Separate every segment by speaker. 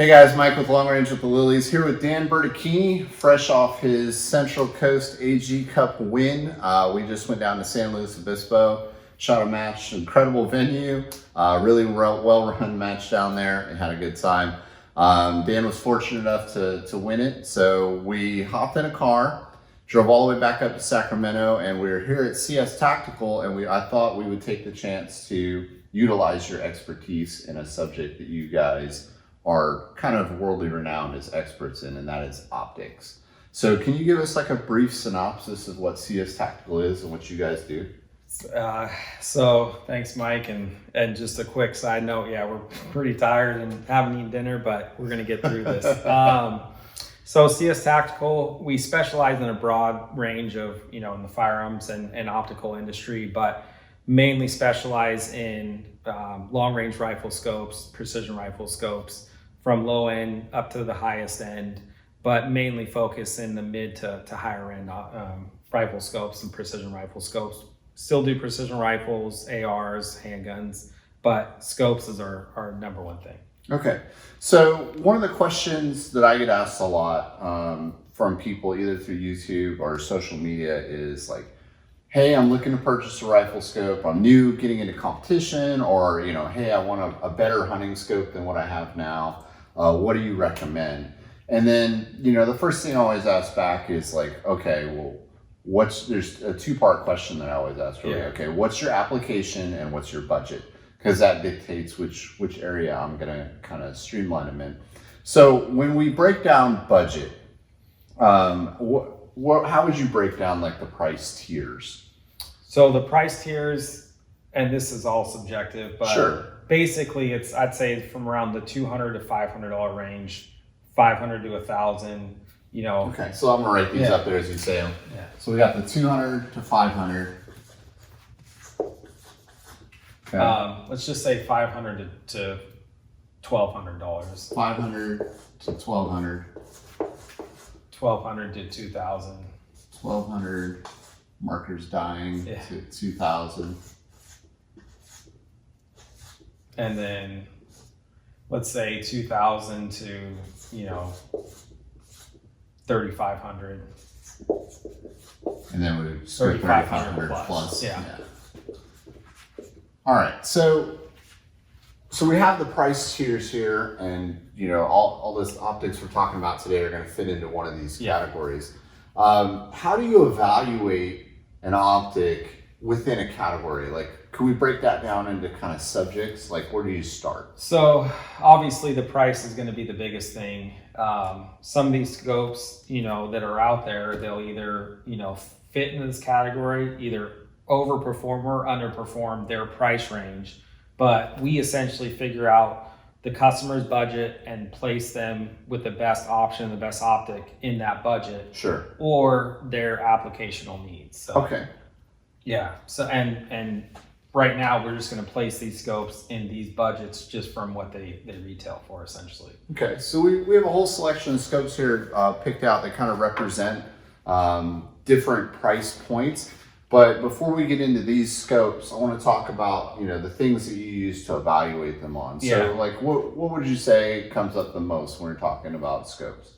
Speaker 1: Hey guys, Mike with Long Range with the Lilies here with Dan Bertocchini, fresh off his Central Coast AG Cup win. We just went down to San Luis Obispo, shot a match, incredible venue, really well-run match down there, and had a good time. Dan was fortunate enough to win it, so we hopped in a car, drove all the way back up to Sacramento, and we were here at CS Tactical, and I thought we would take the chance to utilize your expertise in a subject that you guys are kind of worldly renowned as experts in, and that is optics. So can you give us like a brief synopsis of what CS Tactical is and what you guys do?
Speaker 2: So thanks, Mike, and just a quick side note, yeah, we're pretty tired and haven't eaten dinner, but we're gonna get through this. So CS Tactical, we specialize in a broad range of, in the firearms and optical industry, but mainly specialize in long-range rifle scopes, precision rifle scopes, from low end up to the highest end, but mainly focus in the mid to higher end rifle scopes and precision rifle scopes. Still do precision rifles, ARs, handguns, but scopes is our number one thing.
Speaker 1: Okay, so one of the questions that I get asked a lot from people either through YouTube or social media is like, hey, I'm looking to purchase a rifle scope. I'm new, getting into competition, or hey, I want a better hunting scope than what I have now. What do you recommend? And then, the first thing I always ask back is like, okay, well, there's a two-part question that I always ask, really. Yeah. Okay, what's your application and what's your budget? Because that dictates which area I'm gonna kind of streamline them in. So when we break down budget, how would you break down like the price tiers?
Speaker 2: So the price tiers, and this is all subjective, but
Speaker 1: sure.
Speaker 2: Basically I'd say from around the $200 to $500 range, $500 to $1,000.
Speaker 1: Okay, so I'm gonna write these up there as you say them.
Speaker 2: Yeah.
Speaker 1: So we got the 200 to 500. Okay.
Speaker 2: Let's just say $500 to $1,200.
Speaker 1: 500 to 1,200.
Speaker 2: 1,200 to 2,000.
Speaker 1: 1,200. Markers dying to 2,000.
Speaker 2: And then let's say 2,000 to 3,500.
Speaker 1: And then we would 3,500 plus.
Speaker 2: Yeah.
Speaker 1: All right. So we have the price tiers here, and all this optics we're talking about today are going to fit into one of these categories. How do you evaluate an optic within a category? Like, can we break that down into kind of subjects? Like, where do you start?
Speaker 2: So obviously the price is going to be the biggest thing. Some of these scopes, that are out there, they'll either, fit into this category, either overperform or underperform their price range. But we essentially figure out the customer's budget and place them with the best option, the best optic in that budget.
Speaker 1: Sure.
Speaker 2: Or their applicational needs. So,
Speaker 1: okay.
Speaker 2: Yeah. So and right now we're just going to place these scopes in these budgets just from what they retail for, essentially.
Speaker 1: Okay. So we have a whole selection of scopes here picked out that kind of represent different price points. But before we get into these scopes, I want to talk about, the things that you use to evaluate them on. So like, what would you say comes up the most when we're talking about scopes?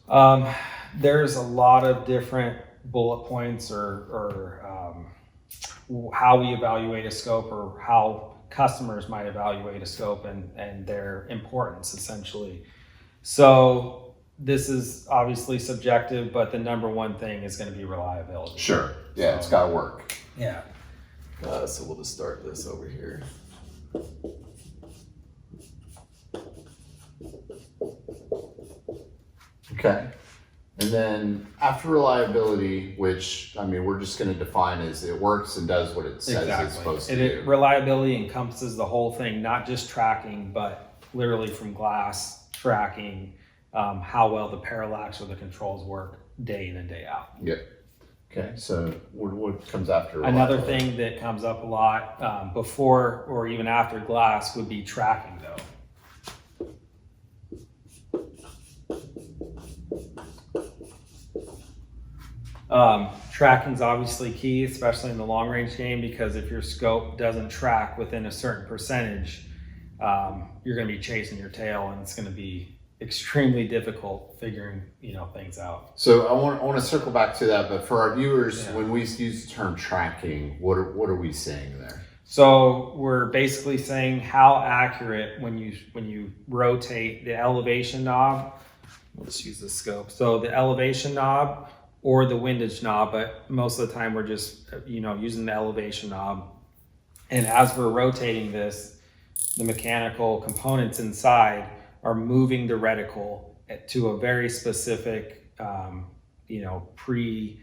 Speaker 2: There's a lot of different bullet points or how we evaluate a scope, or how customers might evaluate a scope and their importance, essentially. So this is obviously subjective, but the number one thing is going to be reliability.
Speaker 1: Sure. Yeah, it's got to work.
Speaker 2: Yeah.
Speaker 3: So we'll just start this over here.
Speaker 1: Okay. And then after reliability, which, we're just going to define as it works and does what it says it's supposed to do.
Speaker 2: Reliability encompasses the whole thing, not just tracking, but literally from glass tracking, how well the parallax or the controls work day in and day out.
Speaker 1: Yep. Okay, so what comes after?
Speaker 2: Another thing that comes up a lot before or even after glass would be tracking, though. Tracking is obviously key, especially in the long range game, because if your scope doesn't track within a certain percentage, you're going to be chasing your tail, and it's going to be extremely difficult figuring, things out.
Speaker 1: So I want to circle back to that, but for our viewers, when we use the term tracking, what are we saying there?
Speaker 2: So we're basically saying how accurate when you rotate the elevation knob. Let's use the scope. So the elevation knob or the windage knob, but most of the time we're just using the elevation knob. And as we're rotating this, the mechanical components inside are moving the reticle to a very specific, preset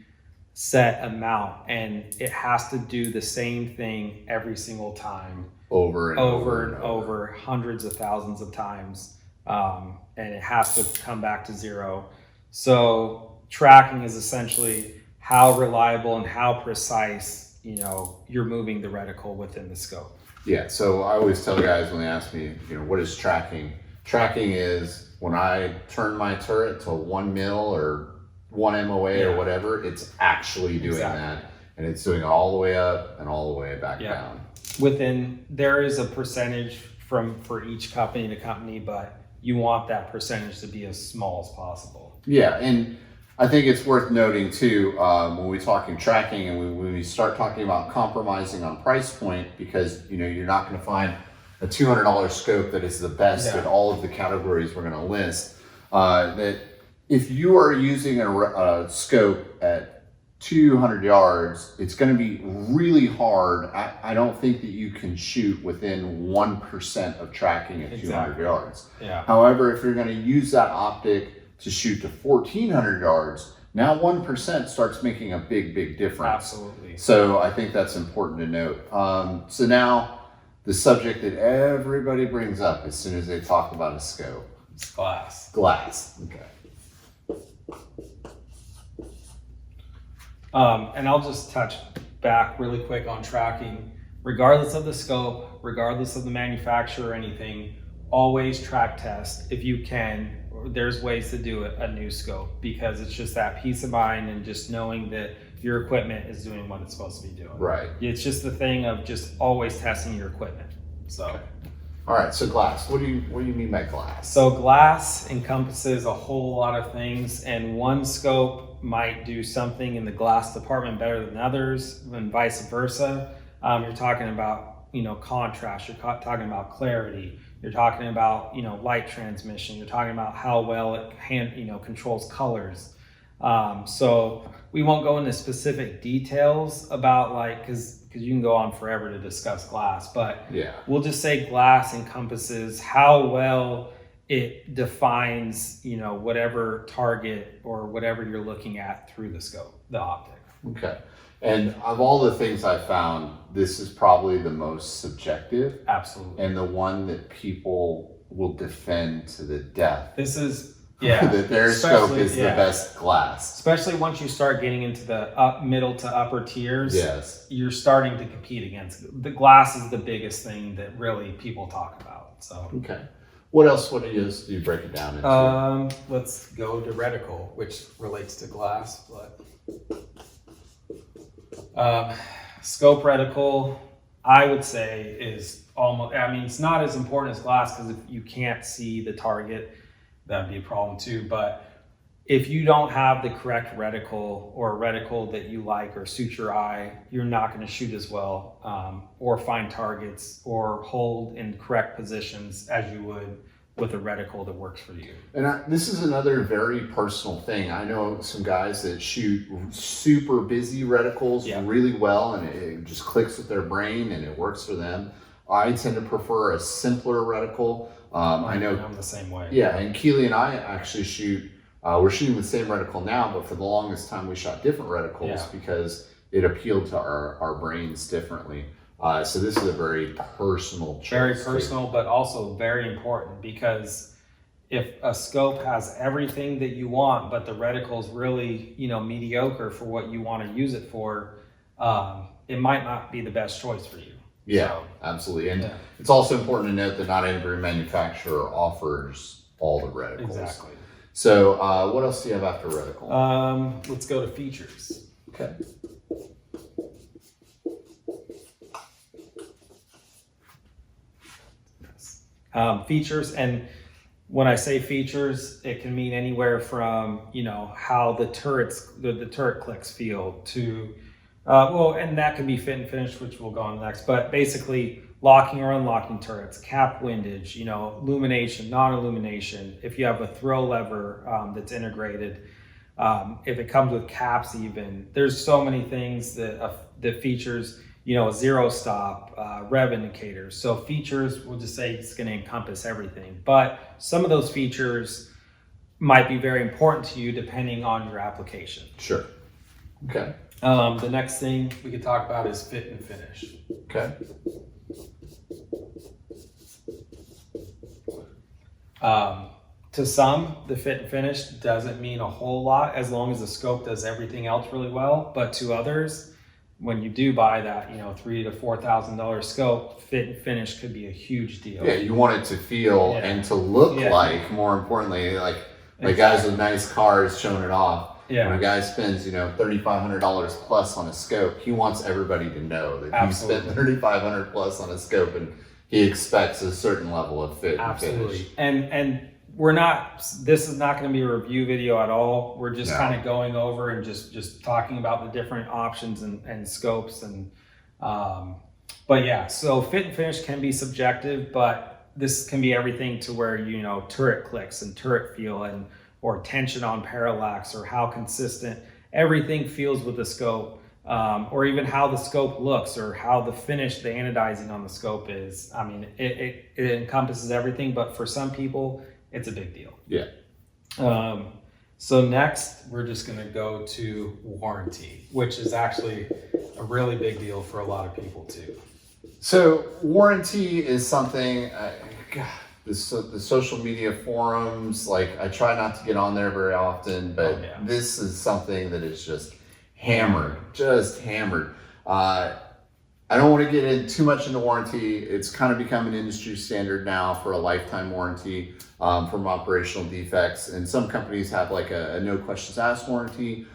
Speaker 2: amount, and it has to do the same thing every single time, over and over, hundreds of thousands of times, and it has to come back to zero. So tracking is essentially how reliable and how precise you're moving the reticle within the scope.
Speaker 1: Yeah, so I always tell guys when they ask me, what is tracking? Tracking is when I turn my turret to 1 mil or 1 MOA or whatever, it's actually doing that. And it's doing it all the way up and all the way back down.
Speaker 2: There is a percentage for each company to company, but you want that percentage to be as small as possible. Yeah, and
Speaker 1: I think it's worth noting too, when we're talking tracking and when we start talking about compromising on price point, because you're not going to find a $200 scope that is the best at all of the categories we're going to list. That if you are using a scope at 200 yards, it's going to be really hard. I don't think that you can shoot within 1% of tracking at 200 yards.
Speaker 2: Yeah.
Speaker 1: However, if you're going to use that optic to shoot to 1,400 yards, now 1% starts making a big difference.
Speaker 2: Absolutely.
Speaker 1: So I think that's important to note. So now the subject that everybody brings up as soon as they talk about a scope.
Speaker 2: It's glass.
Speaker 1: Glass, okay.
Speaker 2: And I'll just touch back really quick on tracking. Regardless of the scope, regardless of the manufacturer or anything, always track test if you can. There's ways to do a new scope, because it's just that peace of mind and just knowing that your equipment is doing what it's supposed to be doing.
Speaker 1: Right.
Speaker 2: It's just the thing of just always testing your equipment. So.
Speaker 1: Okay. All right. So glass. What do you mean by glass?
Speaker 2: So glass encompasses a whole lot of things, and one scope might do something in the glass department better than others, and vice versa. You're talking about contrast. You're talking about clarity. You're talking about light transmission. You're talking about how well it controls colors. So we won't go into specific details about because you can go on forever to discuss glass, but we'll just say glass encompasses how well it defines whatever target or whatever you're looking at through the scope, the optic.
Speaker 1: Okay. And of all the things I found, this is probably the most subjective.
Speaker 2: Absolutely.
Speaker 1: And the one that people will defend to the death.
Speaker 2: This is,
Speaker 1: that their scope is the best glass.
Speaker 2: Especially once you start getting into the middle to upper tiers, you're starting to compete against it. The glass is the biggest thing that really people talk about. So
Speaker 1: okay. What else? What do you break it down into?
Speaker 2: Let's go to reticle, which relates to glass, but scope reticle, I would say, is almost, it's not as important as glass, because if you can't see the target, that'd be a problem too. But if you don't have the correct reticle, or a reticle that you like or suit your eye, you're not going to shoot as well, or find targets or hold in correct positions as you would with a reticle that works for you.
Speaker 1: And this is another very personal thing. I know some guys that shoot super busy reticles really well, and it just clicks with their brain and it works for them. I tend to prefer a simpler reticle. I know
Speaker 2: I'm the same way.
Speaker 1: Yeah, and Keely and I actually shoot, we're shooting the same reticle now, but for the longest time we shot different reticles because it appealed to our brains differently. So this is a very personal choice.
Speaker 2: Very personal, but also very important, because if a scope has everything that you want, but the reticle is really, mediocre for what you want to use it for, it might not be the best choice for you.
Speaker 1: Yeah, so, absolutely. And it's also important to note that not every manufacturer offers all the reticles.
Speaker 2: Exactly.
Speaker 1: So what else do you have after reticle?
Speaker 2: Let's go to features.
Speaker 1: Okay.
Speaker 2: Features, and when I say features, it can mean anywhere from, how the turret clicks feel to, and that can be fit and finish, which we'll go on next, but basically locking or unlocking turrets, cap windage, illumination, non-illumination, if you have a throw lever that's integrated, if it comes with caps even, there's so many things that features, zero stop, rev indicators. So features, we'll just say it's going to encompass everything, but some of those features might be very important to you depending on your application.
Speaker 1: Sure. Okay.
Speaker 2: The next thing we could talk about is fit and finish.
Speaker 1: Okay.
Speaker 2: To some, the fit and finish doesn't mean a whole lot as long as the scope does everything else really well. But to others, when you do buy that, $3,000 to $4,000 scope, fit and finish could be a huge deal.
Speaker 1: Yeah, you want it to feel and to look like, more importantly, like guys with nice cars showing it off.
Speaker 2: Yeah.
Speaker 1: When a guy spends, $3,500 plus on a scope, he wants everybody to know that he spent $3,500 plus on a scope, and he expects a certain level of fit and finish.
Speaker 2: And this is not going to be a review video at all. We're just kind of going over and just talking about the different options and scopes but yeah, so fit and finish can be subjective, but this can be everything to where, turret clicks and turret feel or tension on parallax, or how consistent everything feels with the scope, or even how the scope looks, or how the finish, the anodizing on the scope is. I mean, it encompasses everything, but for some people, it's a big deal.
Speaker 1: Yeah.
Speaker 2: So next, we're just going to go to warranty, which is actually a really big deal for a lot of people too.
Speaker 1: So warranty is something, the social media forums, I try not to get on there very often, but this is something that is just hammered. I don't want to get in too much into warranty. It's kind of become an industry standard now for a lifetime warranty from operational defects. And some companies have a no questions asked warranty.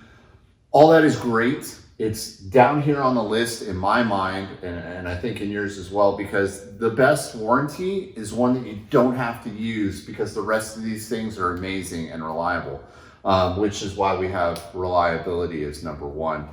Speaker 1: All that is great. It's down here on the list in my mind, and I think in yours as well, because the best warranty is one that you don't have to use, because the rest of these things are amazing and reliable, which is why we have reliability as number one.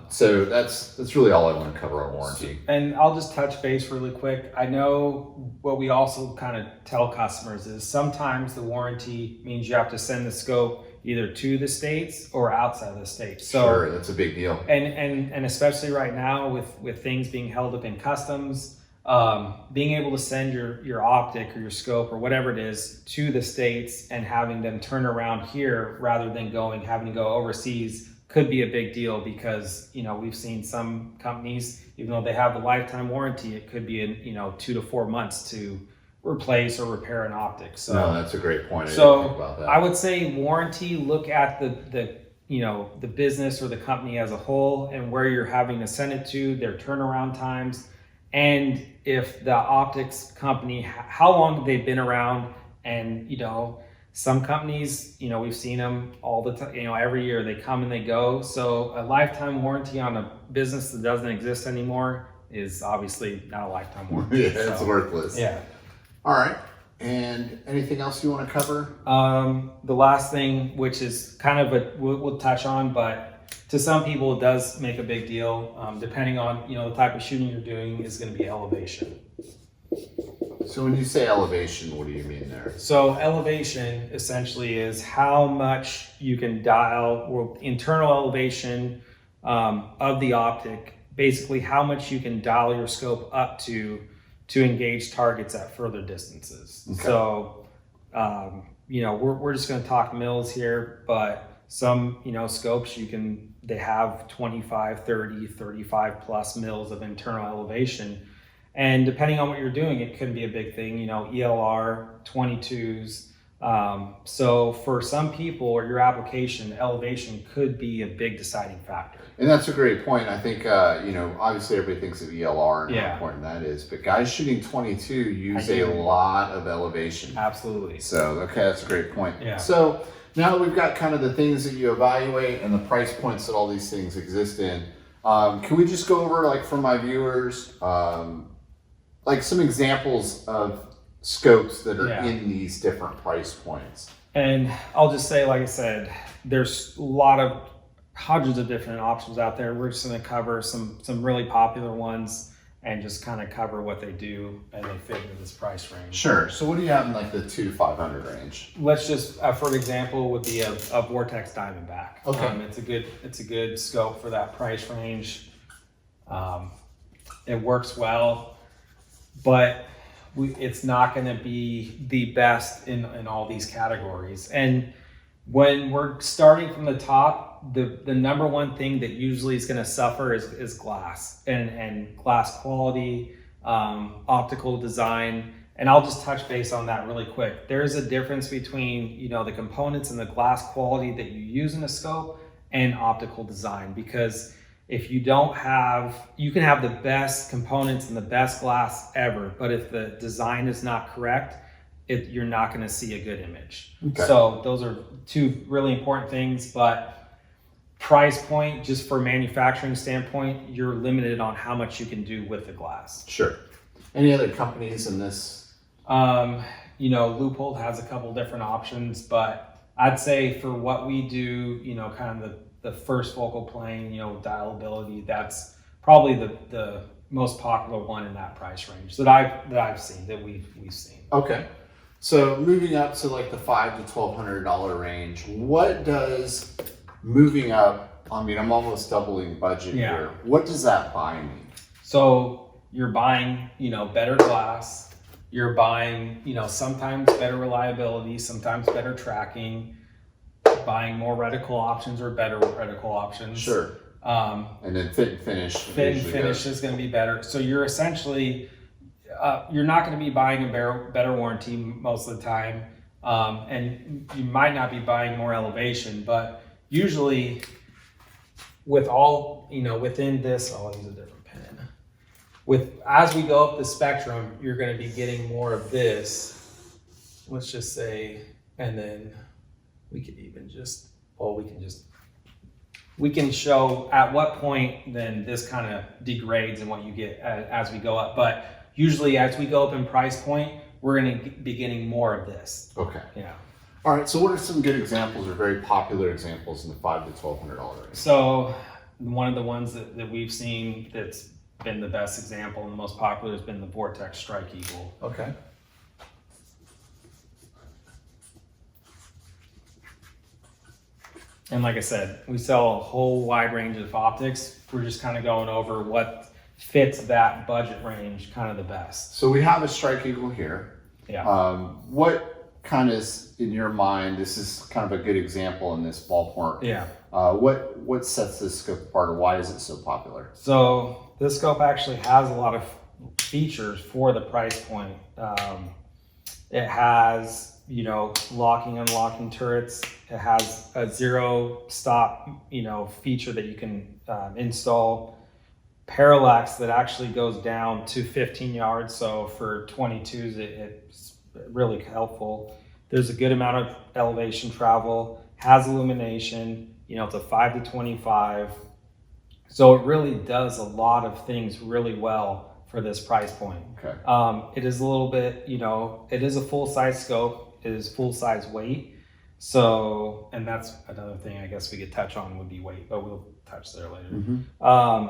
Speaker 1: So that's really all I want to cover on warranty.
Speaker 2: And I'll just touch base really quick. I know what we also kind of tell customers is sometimes the warranty means you have to send the scope either to the States or outside of the States. So,
Speaker 1: sure, that's a big deal.
Speaker 2: And especially right now with things being held up in customs, being able to send your optic or your scope or whatever it is to the States and having them turn around here rather than having to go overseas could be a big deal, because we've seen some companies, even though they have the lifetime warranty, it could be in 2 to 4 months to replace or repair an optic. So
Speaker 1: no, that's a great point.
Speaker 2: I would say warranty, look at the business or the company as a whole and where you're having to send it to, their turnaround times, and if the optics company, how long have they been around. And some companies, we've seen them all the time, every year they come and they go. So a lifetime warranty on a business that doesn't exist anymore is obviously not a lifetime warranty.
Speaker 1: Yeah, it's worthless.
Speaker 2: Yeah.
Speaker 1: All right. And anything else you want to cover?
Speaker 2: The last thing, which is kind of we'll touch on, but to some people it does make a big deal. Depending on the type of shooting you're doing, is going to be elevation.
Speaker 1: So when you say elevation, what do you mean there?
Speaker 2: So elevation essentially is how much you can dial, or internal elevation of the optic. Basically, how much you can dial your scope up to engage targets at further distances. Okay. So, we're just going to talk mils here, but some, scopes they have 25, 30, 35 plus mils of internal elevation. And depending on what you're doing, it can be a big thing, ELR, 22s. So for some people or your application, elevation could be a big deciding factor.
Speaker 1: And that's a great point. I think, obviously everybody thinks of ELR and how important that is, but guys shooting 22 use a lot of elevation.
Speaker 2: Absolutely.
Speaker 1: So, okay, that's a great point.
Speaker 2: Yeah.
Speaker 1: So now that we've got kind of the things that you evaluate and the price points that all these things exist in, can we just go over, for my viewers, some examples of scopes that are
Speaker 2: Yeah.
Speaker 1: in these different price points.
Speaker 2: And I'll just say, like I said, there's a lot of hundreds of different options out there. We're just going to cover some really popular ones and just kind of cover what they do and they fit into this price range.
Speaker 1: Sure. So what do you have in like the 2 to 500 range?
Speaker 2: Let's just, for example, would be a Vortex Diamondback.
Speaker 1: Okay.
Speaker 2: It's a good scope for that price range. It works well, but it's not going to be the best in all these categories. And when we're starting from the top, the number one thing that usually is going to suffer is glass and glass quality, optical design. And I'll just touch base on that really quick. There's a difference between, you know, the components and the glass quality that you use in a scope and optical design, because if you don't have, you can have the best components and the best glass ever, but if the design is not correct, you're not going to see a good image.
Speaker 1: Okay.
Speaker 2: So those are two really important things, but price point, just for manufacturing standpoint, you're limited on how much you can do with the glass.
Speaker 1: Sure. Any other companies in this?
Speaker 2: You know, Leupold has a couple different options, but I'd say for what we do, you know, kind of the first focal plane, you know, dialability, that's probably the most popular one in that price range that I've seen, that we've seen.
Speaker 1: Okay. So moving up to like the $500 to $1,200 range, what does moving up, I mean, I'm almost doubling budget here. What does that buy me?
Speaker 2: So you're buying, you know, better glass, you're buying, you know, sometimes better reliability, sometimes better tracking, buying more reticle options or better reticle options.
Speaker 1: Sure. And then fit and finish.
Speaker 2: Fit and finish is going to be better. So you're essentially, you're not going to be buying a better warranty most of the time. And you might not be buying more elevation, but usually with all, you know, within this, I'll use a different pen. As we go up the spectrum, you're going to be getting more of this, let's just say, and then we could even just, we can show at what point then this kind of degrades and what you get as we go up. But usually as we go up in price point, we're going to be getting more of this.
Speaker 1: Okay.
Speaker 2: Yeah.
Speaker 1: All right. So what are some good examples or very popular examples in the $500 to $1,200 range?
Speaker 2: So one of the ones that we've seen that's been the best example and the most popular has been the Vortex Strike Eagle.
Speaker 1: Okay.
Speaker 2: And like I said, we sell a whole wide range of optics. We're just kind of going over what fits that budget range kind of the best.
Speaker 1: So we have a Strike Eagle here.
Speaker 2: Yeah.
Speaker 1: What kind of, in your mind, this is kind of a good example in this ballpark.
Speaker 2: Yeah.
Speaker 1: What sets this scope apart, or why is it so popular?
Speaker 2: So this scope actually has a lot of features for the price point. It has, you know, locking, unlocking turrets. It has a zero stop, you know, feature that you can install. Parallax that actually goes down to 15 yards. So for 22s, it's really helpful. There's a good amount of elevation travel, has illumination, you know, it's a 5 to 25. So it really does a lot of things really well for this price point.
Speaker 1: Okay.
Speaker 2: It is a little bit, you know, it is a full-size scope, it is full-size weight. So, and that's another thing I guess we could touch on would be weight, but we'll touch there later.
Speaker 1: Mm-hmm.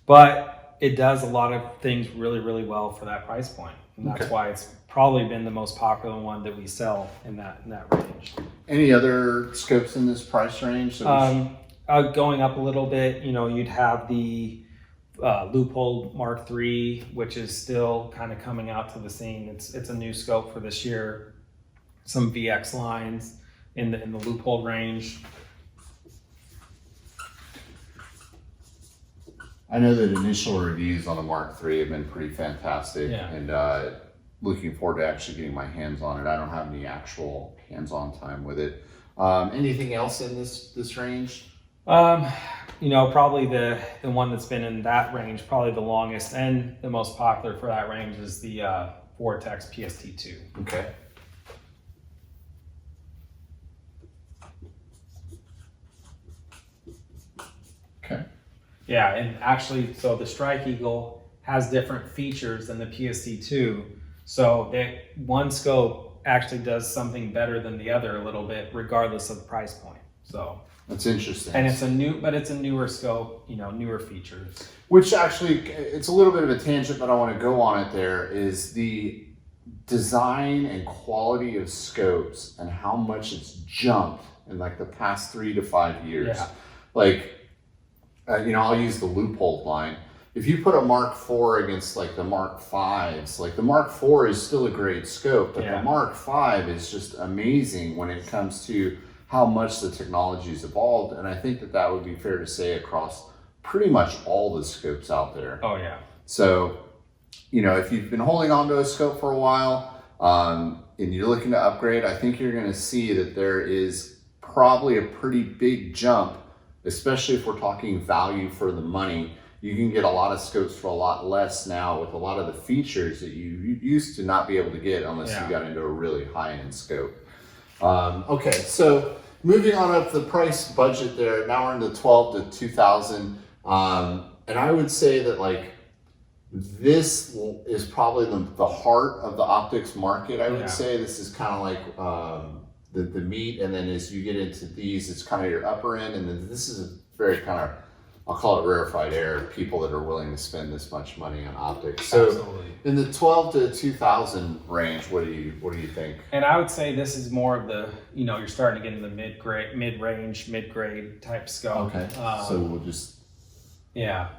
Speaker 2: But it does a lot of things really, really well for that price point. And that's
Speaker 1: Okay.
Speaker 2: why it's probably been the most popular one that we sell in that range.
Speaker 1: Any other scopes in this price range?
Speaker 2: Going up a little bit, you know, you'd have the Leupold Mark III, which is still kind of coming out to the scene. It's a new scope for this year. Some VX lines in the Leupold range.
Speaker 1: I know that initial reviews on the Mark III have been pretty fantastic,
Speaker 2: Yeah.
Speaker 1: and looking forward to actually getting my hands on it. I don't have any actual hands-on time with it. Anything else in this range?
Speaker 2: You know, probably the one that's been in that range, probably the longest and the most popular for that range is the Vortex PST2.
Speaker 1: Okay. Okay.
Speaker 2: Yeah, and actually, so the Strike Eagle has different features than the PST2. So that one scope actually does something better than the other a little bit, regardless of price point. So
Speaker 1: That's interesting.
Speaker 2: and it's a newer scope, you know, newer features.
Speaker 1: Which actually, it's a little bit of a tangent, but I want to go on it. There is the design and quality of scopes and how much it's jumped in like the past 3 to 5 years.
Speaker 2: Yeah.
Speaker 1: Like, you know, I'll use the Leupold line. If you put a Mark IV against like the Mark Vs, like the Mark IV is still a great scope, but the Mark V is just amazing when it comes to how much the technology's evolved. And I think that that would be fair to say across pretty much all the scopes out there.
Speaker 2: Oh yeah.
Speaker 1: So, you know, if you've been holding on to a scope for a while and you're looking to upgrade, I think you're going to see that there is probably a pretty big jump, especially if we're talking value for the money. You can get a lot of scopes for a lot less now with a lot of the features that you used to not be able to get unless you got into a really high-end scope. Okay, so moving on up the price budget there, now we're in the 12 to 2000. And I would say that like this is probably the heart of the optics market. I would say this is kind of like the meat, and then as you get into these, it's kind of your upper end, and then this is a very kind of, I'll call it rarefied air, people that are willing to spend this much money on optics. So
Speaker 2: Absolutely.
Speaker 1: In the 12 to 2000 range, what do you think?
Speaker 2: And I would say this is more of the, you know, you're starting to get in the mid-range, mid-grade type scope.
Speaker 1: Okay, so we'll just...
Speaker 2: Yeah.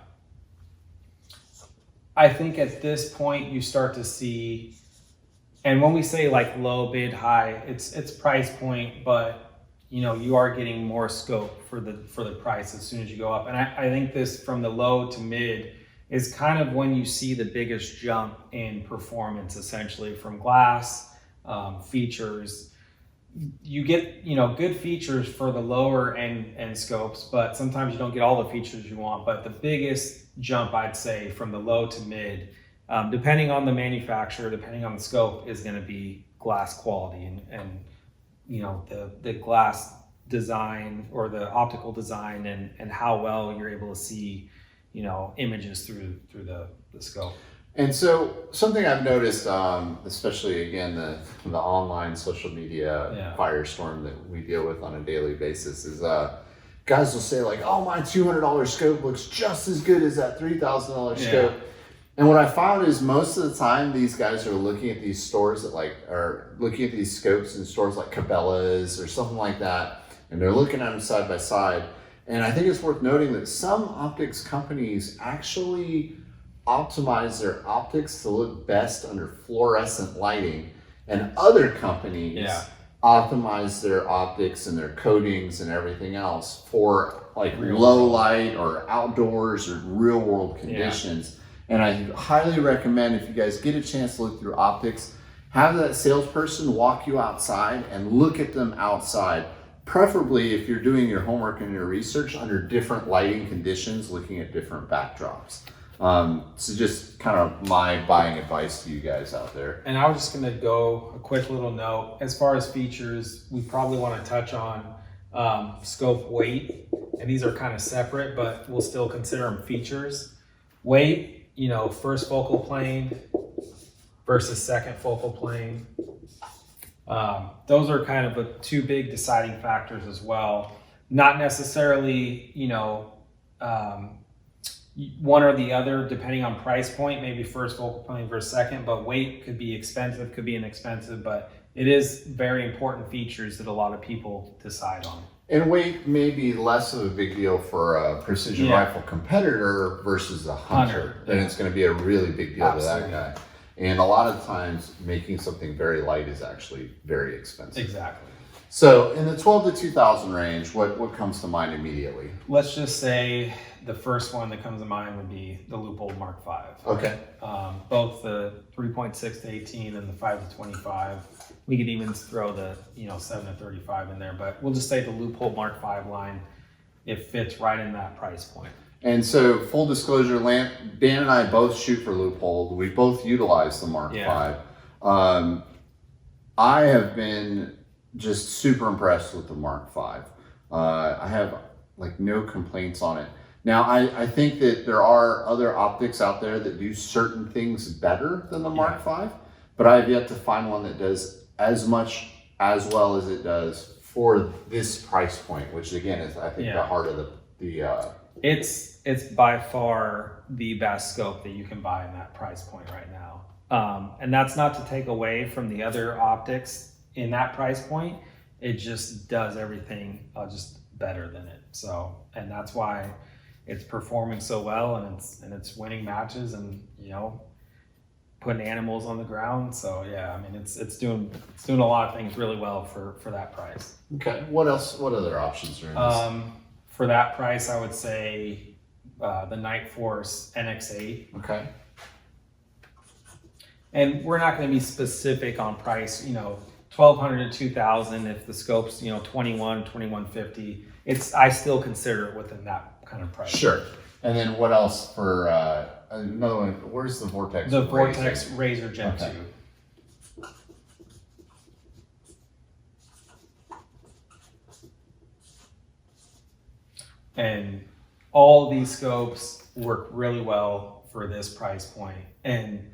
Speaker 2: I think at this point you start to see, and when we say like low, mid, high, it's price point, but you know, you are getting more scope for the price as soon as you go up. And I think this from the low to mid is kind of when you see the biggest jump in performance, essentially from glass, features. You get, you know, good features for the lower end scopes, but sometimes you don't get all the features you want. But the biggest jump, I'd say, from the low to mid, depending on the manufacturer, depending on the scope, is going to be glass quality and you know, the glass design or the optical design and how well you're able to see, you know, images through the scope.
Speaker 1: And so something I've noticed, especially again, the online social media firestorm that we deal with on a daily basis is guys will say like, oh, my $200 scope looks just as good as that $3,000 scope. And what I found is most of the time these guys are looking at these stores that like are looking at these scopes in stores like Cabela's or something like that, and they're looking at them side by side. And I think it's worth noting that some optics companies actually optimize their optics to look best under fluorescent lighting, and other companies optimize their optics and their coatings and everything else for like low light or outdoors or real world conditions. And I highly recommend, if you guys get a chance to look through optics, have that salesperson walk you outside and look at them outside. Preferably, if you're doing your homework and your research, under different lighting conditions, looking at different backdrops. So just kind of my buying advice to you guys out there.
Speaker 2: And I was just going to go a quick little note. As far as features, we probably want to touch on scope weight. And these are kind of separate, but we'll still consider them features. Weight, you know, first focal plane versus second focal plane. Those are kind of the two big deciding factors as well. Not necessarily, you know, one or the other, depending on price point, maybe first focal plane versus second, but weight could be expensive, could be inexpensive, but it is very important features that a lot of people decide on.
Speaker 1: And weight may be less of a big deal for a precision rifle competitor versus a hunter. Then it's going to be a really big deal to that guy. And a lot of times making something very light is actually very expensive.
Speaker 2: Exactly.
Speaker 1: So in the 12 to 2000 range, what comes to mind immediately?
Speaker 2: Let's just say the first one that comes to mind would be the Leupold Mark V.
Speaker 1: Okay.
Speaker 2: Both the 3.6 to 18 and the 5 to 25. We could even throw the 7 to 35 in there, but we'll just say the Leupold Mark V line, it fits right in that price point.
Speaker 1: And so, full disclosure, Dan and I both shoot for Leupold. We both utilize the Mark V. I have been just super impressed with the Mark V. I have like no complaints on it. Now, I think that there are other optics out there that do certain things better than the Mark V, but I've yet to find one that does as much as well as it does for this price point, which again is, I think, the heart of the
Speaker 2: It's by far the best scope that you can buy in that price point right now. And that's not to take away from the other optics in that price point. It just does everything just better than it. So, and that's why it's performing so well, and it's winning matches, and putting animals on the ground. So yeah, I mean it's doing a lot of things really well for that price.
Speaker 1: Okay. What else? What other options are in this?
Speaker 2: For that price, I would say the Nightforce Nx8.
Speaker 1: Okay.
Speaker 2: And we're not going to be specific on price, $1,200 to $2,000 if the scope's, $2,150. I still consider it within that kind of price.
Speaker 1: Sure. And then what else for another one? Where's the Vortex?
Speaker 2: The Vortex Razor Gen 2. And all these scopes work really well for this price point. And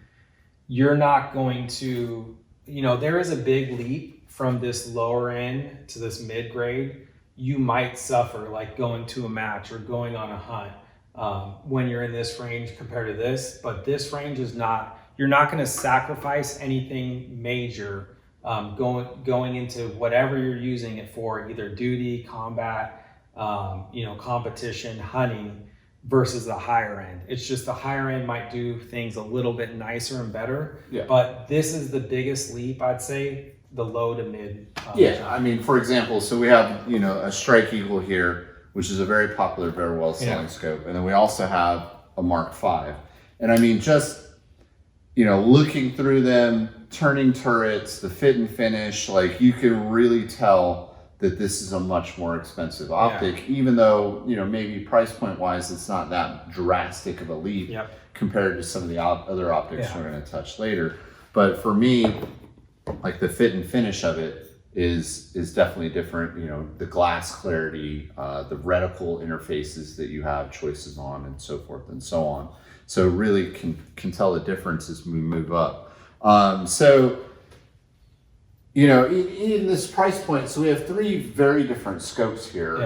Speaker 2: you're not going to, there is a big leap from this lower end to this mid grade. You might suffer like going to a match or going on a hunt when you're in this range compared to this, but this range is not, you're not going to sacrifice anything major going into whatever you're using it for, either duty, combat, competition, hunting, versus the higher end. It's just the higher end might do things a little bit nicer and better.
Speaker 1: Yeah.
Speaker 2: But this is the biggest leap, I'd say, the low to mid.
Speaker 1: I mean, for example, so we have, a Strike Eagle here, which is a very popular, very well selling scope. And then we also have a Mark V. And I mean, just, looking through them, turning turrets, the fit and finish, like you can really tell that this is a much more expensive optic, even though, maybe price point wise, it's not that drastic of a leap compared to some of the other optics we're going to touch later. But for me, like the fit and finish of it is definitely different. The glass clarity, the reticle interfaces that you have choices on, and so forth and so on. So really can tell the difference as we move up. In this price point, so we have three very different scopes here.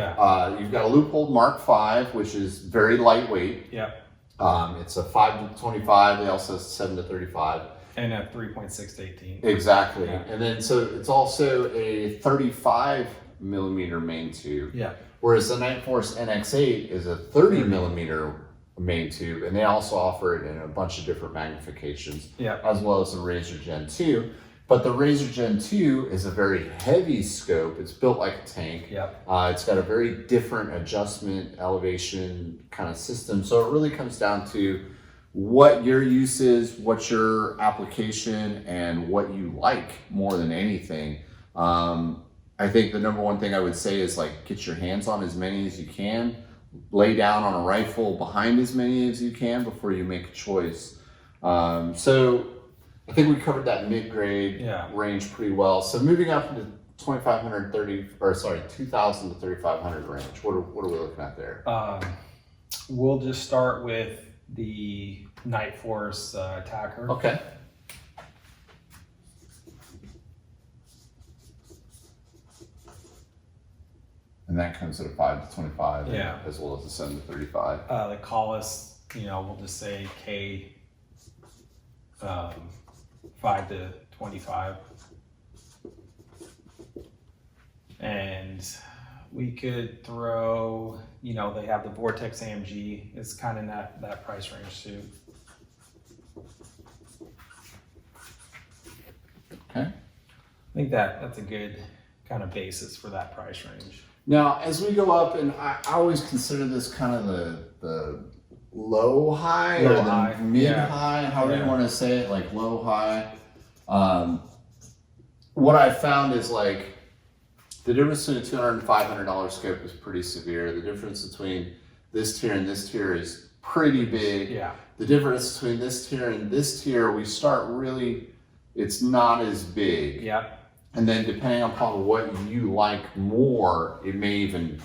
Speaker 1: You've got a Leupold Mark V, which is very lightweight. It's a 5 to 25. They also have 7 to 35.
Speaker 2: And a 3.6 to 18.
Speaker 1: Exactly. And then so it's also a 35 millimeter main tube. Whereas the Nightforce Nx8 is a 30 millimeter main tube, and they also offer it in a bunch of different magnifications, as well as the Razor Gen 2. But the Razor Gen 2 is a very heavy scope. It's built like a tank. It's got a very different adjustment, elevation kind of system. So it really comes down to what your use is, what's your application, and what you like more than anything. I think the number one thing I would say is like get your hands on as many as you can. Lay down on a rifle behind as many as you can before you make a choice. So I think we covered that mid-grade range pretty well. So moving up into 2,000 to 3,500 range, what are we looking at there?
Speaker 2: We'll just start with the Nightforce Attacker.
Speaker 1: Okay. And that comes at a 5 to 25, as well as a 7 to 35.
Speaker 2: The Collis, we'll just say K 5 to 25. And we could throw, they have the Vortex AMG. It's kind of in that price range too.
Speaker 1: Okay.
Speaker 2: I think that's a good kind of basis for that price range.
Speaker 1: Now, as we go up, and I always consider this kind of the low high or the mid high, however you want to say it, like low high. What I found is like the difference between a $200 and $500 scope is pretty severe. The difference between this tier and this tier is pretty big. The difference between this tier and this tier, we start really, it's not as big. And then depending upon what you like more, it may even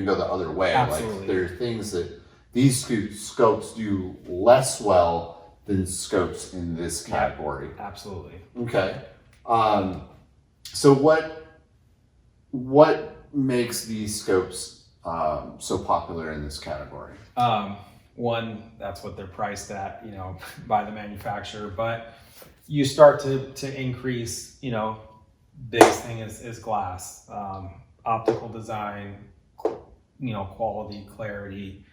Speaker 1: go the other way.
Speaker 2: Absolutely.
Speaker 1: Like there are things that these scopes do less well than scopes in this category.
Speaker 2: Absolutely.
Speaker 1: Okay. So what makes these scopes so popular in this category?
Speaker 2: One, that's what they're priced at, you know, by the manufacturer. But you start to increase, you know, biggest thing is glass, optical design, you know, quality, clarity,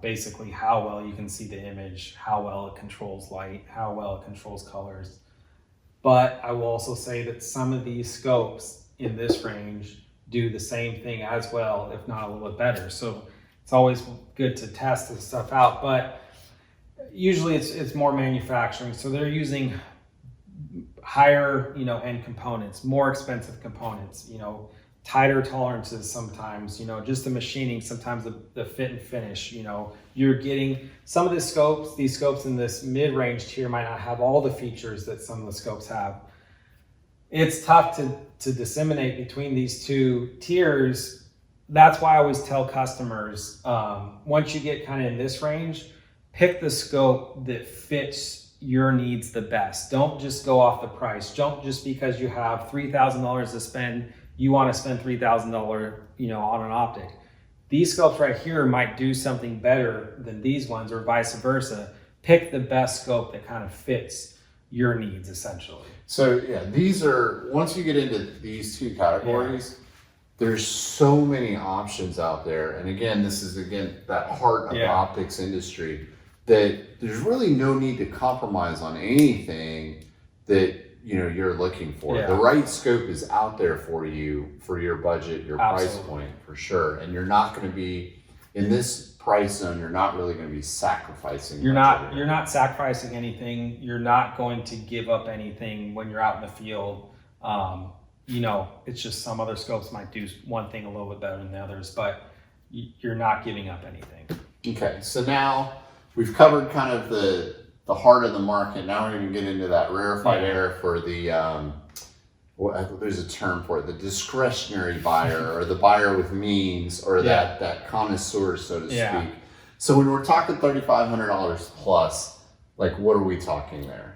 Speaker 2: basically how well you can see the image, how well it controls light, how well it controls colors. But I will also say that some of these scopes in this range do the same thing as well, if not a little bit better. So it's always good to test this stuff out, but usually it's more manufacturing. So they're using higher, you know, end components, more expensive components, you know, tighter tolerances sometimes, you know, just the machining, sometimes the fit and finish, you know, you're getting some of these scopes in this mid-range tier might not have all the features that some of the scopes have. It's tough to disseminate between these two tiers. That's why I always tell customers, once you get kind of in this range, pick the scope that fits your needs the best. Don't just go off the price. Don't just because you have $3,000 to spend, you want to spend $3,000, you know, on an optic. These scopes right here might do something better than these ones, or vice versa. Pick the best scope that kind of fits your needs, essentially.
Speaker 1: So yeah, these are, once you get into these two categories, there's so many options out there. And again, this is that heart of the optics industry, that there's really no need to compromise on anything that, you know, you're looking for. The right scope is out there for you, for your budget, your price point, for sure. And you're not going to be in this price zone. You're not really going to be sacrificing.
Speaker 2: You're not sacrificing anything. You're not going to give up anything when you're out in the field. You know, it's just some other scopes might do one thing a little bit better than the others, but you're not giving up anything.
Speaker 1: Okay, so now we've covered kind of the heart of the market. Now we're going to get into that rarefied air for the, there's a term for it, the discretionary buyer, or the buyer with means, or that connoisseur, so to speak. So when we're talking $3,500 plus, like, what are we talking there?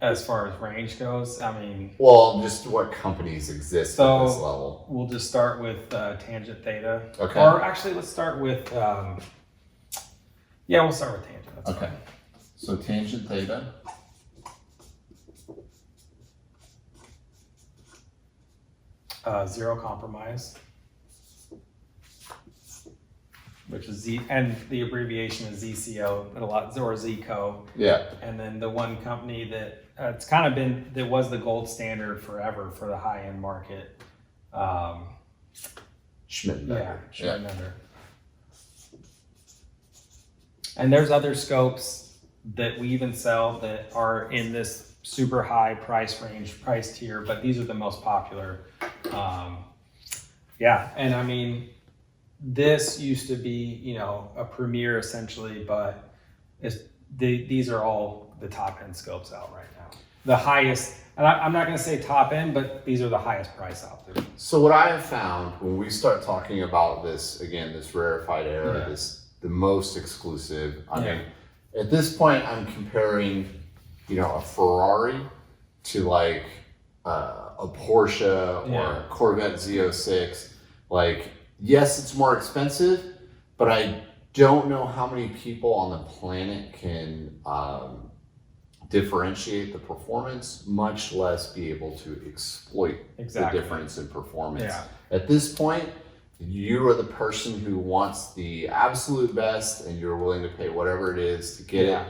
Speaker 2: As far as range goes, I mean...
Speaker 1: Well, just what companies exist at this level.
Speaker 2: We'll just start with Tangent Theta.
Speaker 1: Okay.
Speaker 2: Or actually, let's start with... we'll start with Tangent. That's
Speaker 1: okay.
Speaker 2: Fine.
Speaker 1: So Tangent Theta.
Speaker 2: Zero compromise. Which is Z, and the abbreviation is ZCO, or ZCO.
Speaker 1: Yeah.
Speaker 2: And then the one company that it's kind of been, that was the gold standard forever for the high end market.
Speaker 1: Schmidt.
Speaker 2: Schmidt. And there's other scopes that we even sell that are in this super high price tier, but these are the most popular. And I mean, this used to be, you know, a premier essentially, but these are all the top end scopes out right now. The highest, and I'm not going to say top end, but these are the highest price out there.
Speaker 1: So what I have found when we start talking about this, again, this rarefied air, the most exclusive, I mean, at this point I'm comparing, you know, a Ferrari to like a Porsche or a Corvette Z06. Like, yes, it's more expensive, but I don't know how many people on the planet can differentiate the performance, much less be able to exploit the difference in performance. At this point, you are the person who wants the absolute best, and you're willing to pay whatever it is to get it,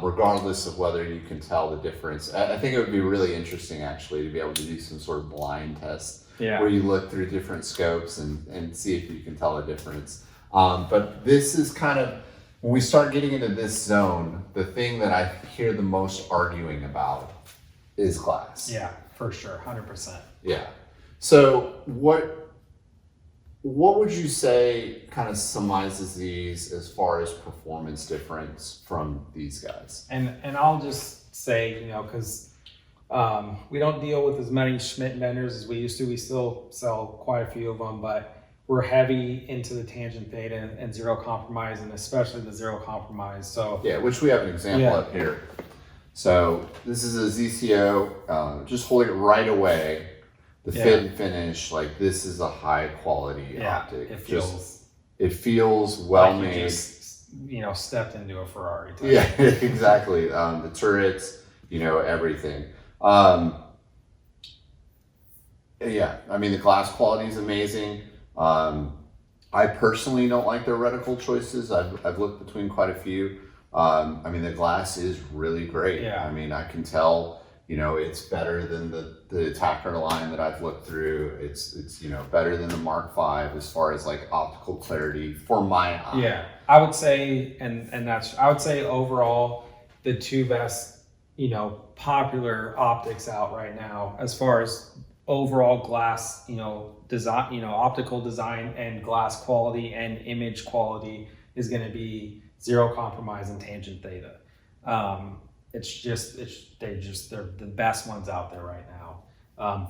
Speaker 1: regardless of whether you can tell the difference. I think it would be really interesting, actually, to be able to do some sort of blind test where you look through different scopes and see if you can tell the difference. But this is kind of, when we start getting into this zone, the thing that I hear the most arguing about is glass.
Speaker 2: Yeah, for sure, 100%.
Speaker 1: Yeah. So what would you say kind of summarizes these as far as performance difference from these guys?
Speaker 2: And I'll just say, you know, because we don't deal with as many Schmidt vendors as we used to. We still sell quite a few of them, but we're heavy into the tangent theta and zero compromise, and especially the zero compromise. So
Speaker 1: yeah, which we have an example up here. So this is a ZCO, just holding it right away. The fit and finish, like this is a high quality optic. It feels well
Speaker 2: like
Speaker 1: made.
Speaker 2: You just, stepped into a Ferrari.
Speaker 1: Yeah, exactly. The turrets, everything. Yeah, I mean, the glass quality is amazing. I personally don't like their reticle choices. I've looked between quite a few. I mean, the glass is really great.
Speaker 2: Yeah.
Speaker 1: I mean, I can tell, it's better than the attacker line that I've looked through. It's better than the Mark V as far as like optical clarity for my eye.
Speaker 2: Yeah, I would say, I would say overall, the two best, popular optics out right now, as far as overall glass, design, optical design and glass quality and image quality is going to be zero compromise and tangent theta. They're the best ones out there right now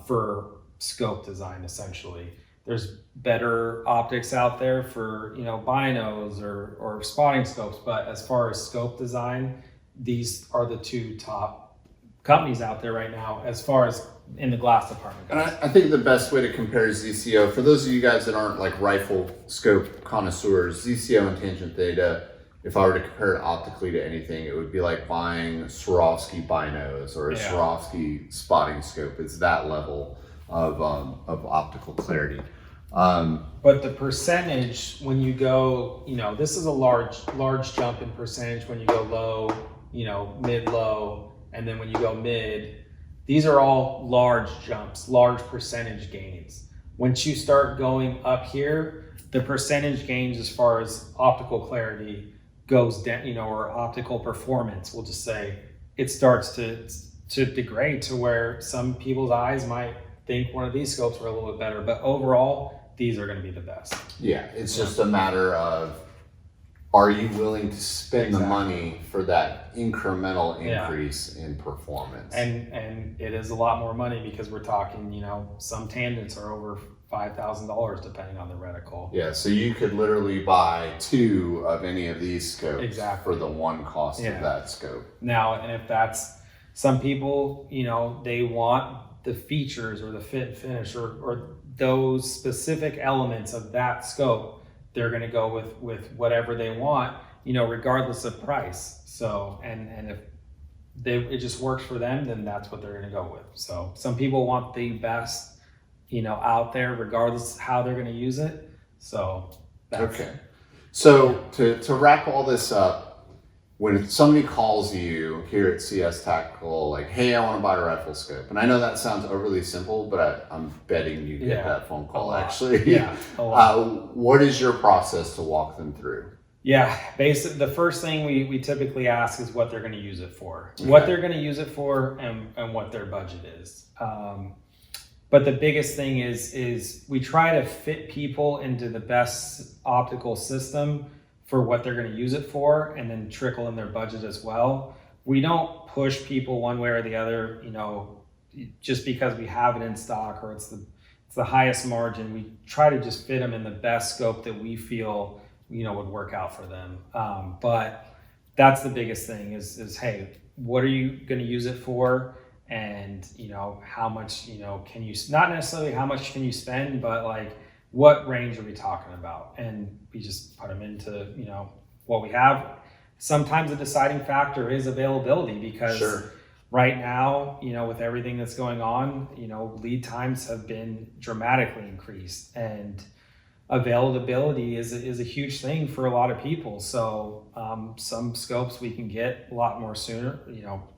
Speaker 2: for scope design. Essentially, there's better optics out there for binos or spotting scopes, but as far as scope design, these are the two top companies out there right now as far as in the glass department.
Speaker 1: And I think the best way to compare ZCO, for those of you guys that aren't like rifle scope connoisseurs, ZCO and tangent theta, if I were to compare it optically to anything, it would be like buying Swarovski binos or a Swarovski spotting scope. It's that level of optical clarity.
Speaker 2: But the percentage when you go, this is a large jump in percentage when you go low, mid low, and then when you go mid. These are all large jumps, large percentage gains. Once you start going up here, the percentage gains as far as optical clarity goes down, or optical performance, we'll just say, it starts to degrade to where some people's eyes might think one of these scopes were a little bit better, but overall, these are going to be the best.
Speaker 1: Yeah, it's just a matter of, are you willing to spend the money for that incremental increase in performance?
Speaker 2: And it is a lot more money because we're talking, some tangents are over $5,000 depending on the reticle.
Speaker 1: Yeah, so you could literally buy two of any of these scopes for the one cost of that scope.
Speaker 2: Now, and if that's some people, they want the features or the fit and finish or those specific elements of that scope, they're going to go with whatever they want, regardless of price. So, and if it just works for them, then that's what they're going to go with. So some people want the best, out there, regardless how they're going to use it. So that's
Speaker 1: So to wrap all this up, when somebody calls you here at CS Tactical, like, hey, I want to buy a rifle scope. And I know that sounds overly simple, but I'm betting you get that phone call actually.
Speaker 2: Yeah. A lot.
Speaker 1: What is your process to walk them through?
Speaker 2: Yeah, basically the first thing we typically ask is what they're going to use it for, what they're going to use it for, and what their budget is. But the biggest thing is we try to fit people into the best optical system for what they're going to use it for, and then trickle in their budget as well. We don't push people one way or the other, just because we have it in stock or it's the highest margin. We try to just fit them in the best scope that we feel would work out for them. But that's the biggest thing is hey, what are you going to use it for? And, how much, can you, not necessarily how much can you spend, but like, what range are we talking about? And we just put them into, what we have. Sometimes the deciding factor is availability because right now, with everything that's going on, lead times have been dramatically increased, and availability is a huge thing for a lot of people. So some scopes we can get a lot more sooner,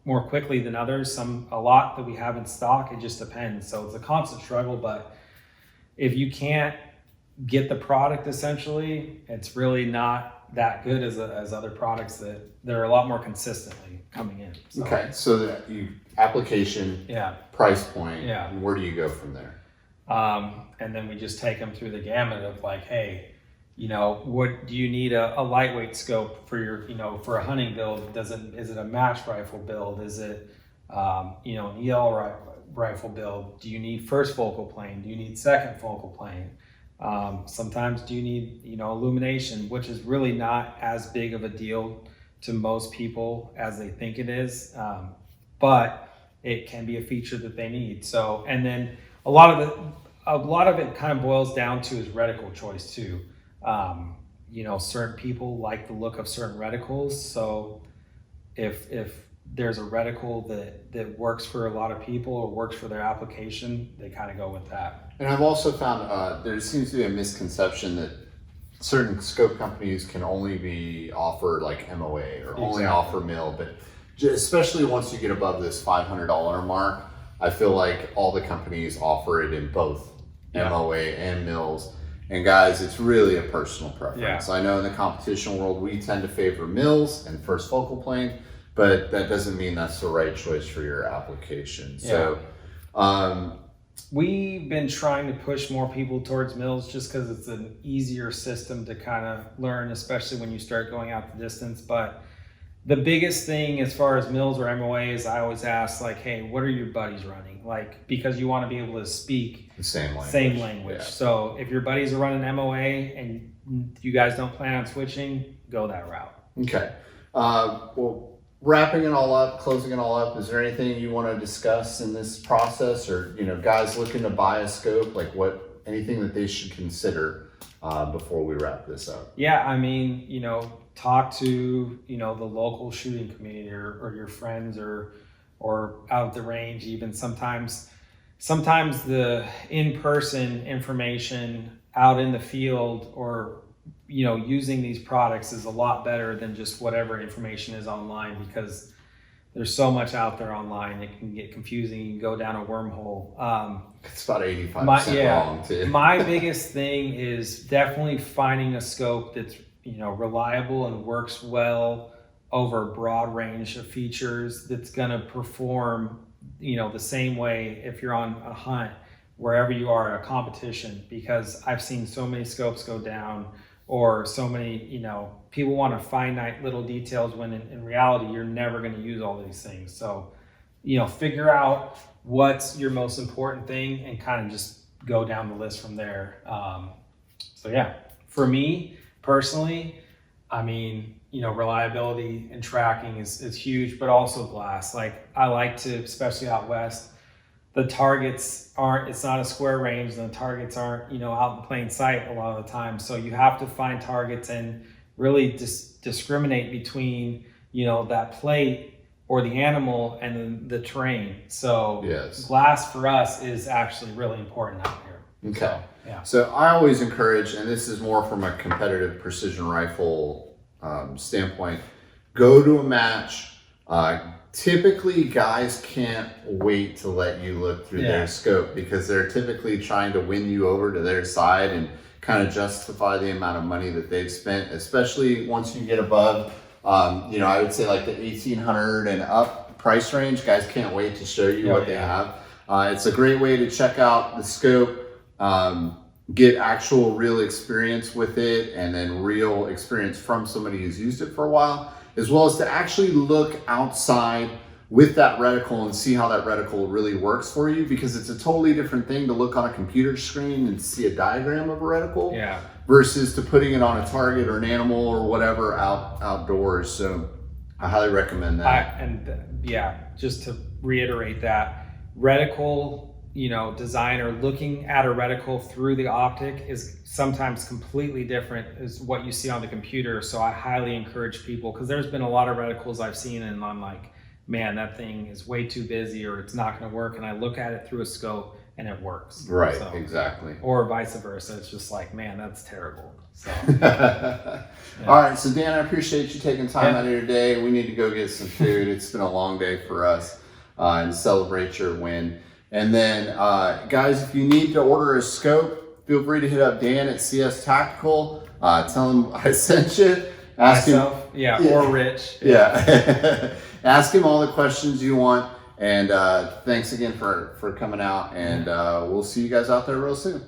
Speaker 2: more quickly than others. A lot that we have in stock, it just depends. So it's a constant struggle, but if you can't get the product, essentially, it's really not that good as other products that they're a lot more consistently coming in. So.
Speaker 1: Okay, so that application, price point, and where do you go from there?
Speaker 2: And then we just take them through the gamut of like, hey, what do you need a lightweight scope for your, for a hunting build? Is it a match rifle build? Is it, an EL rifle build? Do you need first focal plane? Do you need second focal plane? Sometimes do you need, illumination, which is really not as big of a deal to most people as they think it is. But it can be a feature that they need. So, and then a lot of it kind of boils down to is reticle choice too. Certain people like the look of certain reticles. So if there's a reticle that works for a lot of people or works for their application, they kind of go with that.
Speaker 1: And I've also found there seems to be a misconception that certain scope companies can only be offered like MOA or only offer mil, but especially once you get above this $500 mark, I feel like all the companies offer it in both MOA and mils. And guys, it's really a personal preference. I know in the competition world, we tend to favor mils and first focal plane, but that doesn't mean that's the right choice for your application. So
Speaker 2: we've been trying to push more people towards mils just because it's an easier system to kind of learn, especially when you start going out the distance. But the biggest thing as far as mils or MOA is I always ask, like, hey, what are your buddies running? Like, because you want to be able to speak
Speaker 1: the same language.
Speaker 2: Yeah. So if your buddies are running MOA and you guys don't plan on switching, go that route.
Speaker 1: Okay. Well, wrapping it all up, closing it all up, is there anything you want to discuss in this process, or guys looking to buy a scope, like anything that they should consider before we wrap this up?
Speaker 2: Yeah, I mean, talk to the local shooting community or your friends or out at the range. Even sometimes the in-person information out in the field or using these products is a lot better than just whatever information is online, because there's so much out there online. It can get confusing. You can go down a wormhole.
Speaker 1: It's about 85% wrong too.
Speaker 2: My biggest thing is definitely finding a scope that's reliable and works well over a broad range of features, that's going to perform the same way if you're on a hunt, wherever you are at a competition. Because I've seen so many scopes go down, or so many people want to finite little details when in reality you're never going to use all these things. So figure out what's your most important thing and kind of just go down the list from there. For me personally, I mean, reliability and tracking is huge, but also glass. Like, I like to, especially out west, the targets it's not a square range, and the targets aren't, out in plain sight a lot of the time. So you have to find targets and really discriminate between, that plate or the animal and then the terrain. So glass for us is actually really important out here.
Speaker 1: Okay. So I always encourage, and this is more from a competitive precision rifle standpoint, go to a match. Typically, guys can't wait to let you look through their scope, because they're typically trying to win you over to their side and kind of justify the amount of money that they've spent, especially once you get above, I would say like the 1800 and up price range. Guys can't wait to show you what they have. It's a great way to check out the scope, get actual real experience with it, and then real experience from somebody who's used it for a while, as well as to actually look outside with that reticle and see how that reticle really works for you, because it's a totally different thing to look on a computer screen and see a diagram of a reticle versus to putting it on a target or an animal or whatever outdoors. So I highly recommend that.
Speaker 2: Just to reiterate that, reticle designer looking at a reticle through the optic is sometimes completely different as what you see on the computer. So I highly encourage people, because there's been a lot of reticles I've seen and I'm like, man, that thing is way too busy or it's not going to work. And I look at it through a scope and it works.
Speaker 1: Right, exactly.
Speaker 2: Or vice versa. It's just like, man, that's terrible. So,
Speaker 1: All right. So Dan, I appreciate you taking time out of your day. We need to go get some food. It's been a long day for us, and celebrate your win. And then, guys, if you need to order a scope, feel free to hit up Dan at CS Tactical. Tell him I sent you. Ask him,
Speaker 2: or Rich.
Speaker 1: Ask him all the questions you want. And thanks again for coming out. And we'll see you guys out there real soon.